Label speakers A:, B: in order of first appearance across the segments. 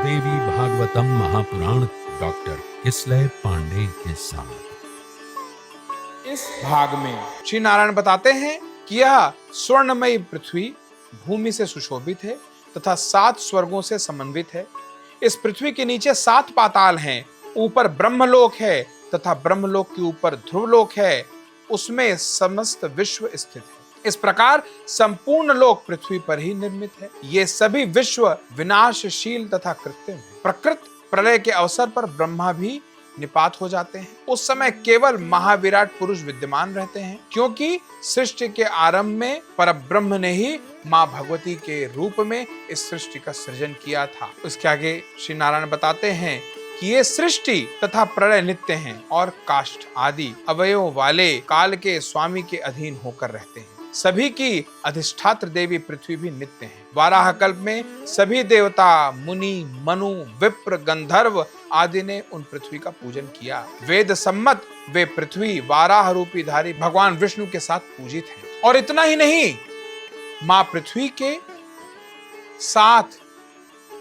A: देवी Bhagavatam Mahapuran doctor Kislay Pandey के साथ।
B: इस भाग में श्री नारायण बताते हैं कि यह स्वर्णमयी पृथ्वी भूमि से सुशोभित है तथा 7 स्वर्गों से समन्वित है। इस पृथ्वी के नीचे 7 पाताल हैं, ऊपर ब्रह्मलोक है तथा ब्रह्मलोक के ऊपर ध्रुवलोक है, उसमें समस्त विश्व स्थित है। इस प्रकार संपूर्ण लोक पृथ्वी पर ही निर्मित है। ये सभी विश्व विनाशशील तथा कृत्रिम है। प्रकृत प्रलय के अवसर पर ब्रह्मा भी निपात हो जाते हैं। उस समय केवल महाविराट पुरुष विद्यमान रहते हैं, क्योंकि सृष्टि के आरंभ में परब्रह्म ने ही मां भगवती के रूप में इस सृष्टि का सृजन किया था। उसके आगे श्री नारायण बताते हैं कि ये सृष्टि तथा प्रलय नित्य हैं और काष्ठ आदि अवयवों वाले काल के स्वामी के अधीन होकर रहते हैं। सभी की अधिष्ठात्र देवी पृथ्वी भी नित्य है। वाराह कल्प में सभी देवता मुनि मनु विप्र गंधर्व आदि ने उन पृथ्वी का पूजन किया। वेद सम्मत वे पृथ्वी वाराह रूपी धारी भगवान विष्णु के साथ पूजित है। और इतना ही नहीं, मां पृथ्वी के साथ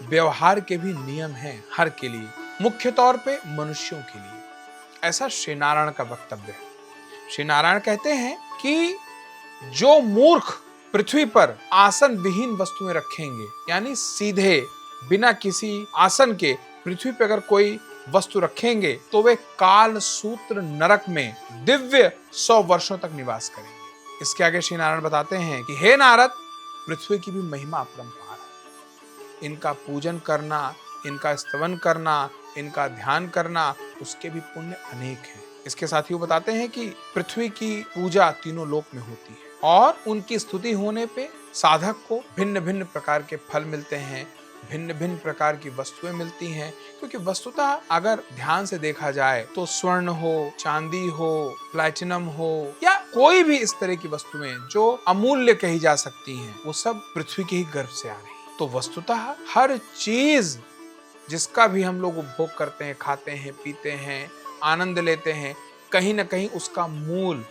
B: व्यवहार के भी नियम हैं हर के लिए, मुख्य तौर पे मनुष्यों के लिए। ऐसा श्री नारायण का वक्तव्य है। श्री नारायण कहते हैं कि जो मूर्ख पृथ्वी पर आसन विहीन वस्तुएं रखेंगे, यानी सीधे बिना किसी आसन के पृथ्वी पर अगर कोई वस्तु रखेंगे, तो वे काल सूत्र नरक में दिव्य 100 वर्षों तक निवास करेंगे। इसके आगे श्री नारायण बताते हैं कि हे नारद, पृथ्वी की भी महिमा अपरंपार है। इनका पूजन करना, इनका स्तवन करना, इनका ध्यान करना, उसके भी पुण्य अनेक हैं। इसके साथ ही वो बताते हैं कि पृथ्वी की पूजा तीनों लोक में होती है और उनकी स्तुति होने पे साधक को भिन्न भिन्न प्रकार के फल मिलते हैं, भिन्न भिन्न प्रकार की वस्तुएं मिलती हैं। क्योंकि वस्तुतः अगर ध्यान से देखा जाए तो स्वर्ण हो, चांदी हो, प्लैटिनम हो या कोई भी इस तरह की वस्तुएं जो अमूल्य कही जा सकती हैं, वो सब पृथ्वी के ही गर्भ से आ रही है। तो वस्तुतः हर चीज जिसका भी हम लोग उपभोग करते हैं, खाते हैं, पीते हैं, आनंद लेते हैं, कहीं ना कहीं उसका मूल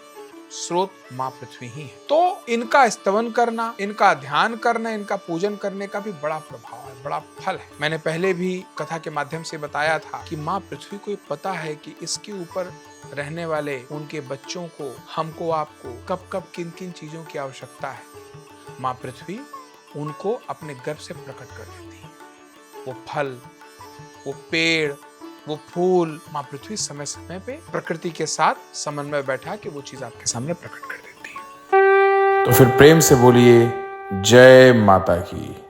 B: स्रोत मां पृथ्वी ही है। तो इनका स्तवन करना, इनका ध्यान करना, इनका पूजन करने का भी बड़ा प्रभाव है, बड़ा फल है। मैंने पहले भी कथा के माध्यम से बताया था कि मां पृथ्वी को पता है कि इसके ऊपर रहने वाले उनके बच्चों को, हमको, आपको कब कब किन किन चीजों की आवश्यकता है। मां पृथ्वी उनको अपने गर्भ से प्रकट कर देती है। वो फल, वो पेड़, वो फूल, मां पृथ्वी समय समय पे प्रकृति के साथ समन्वय बैठा के वो चीज आपके सामने प्रकट कर देती है।
C: तो फिर प्रेम से बोलिए जय माता की।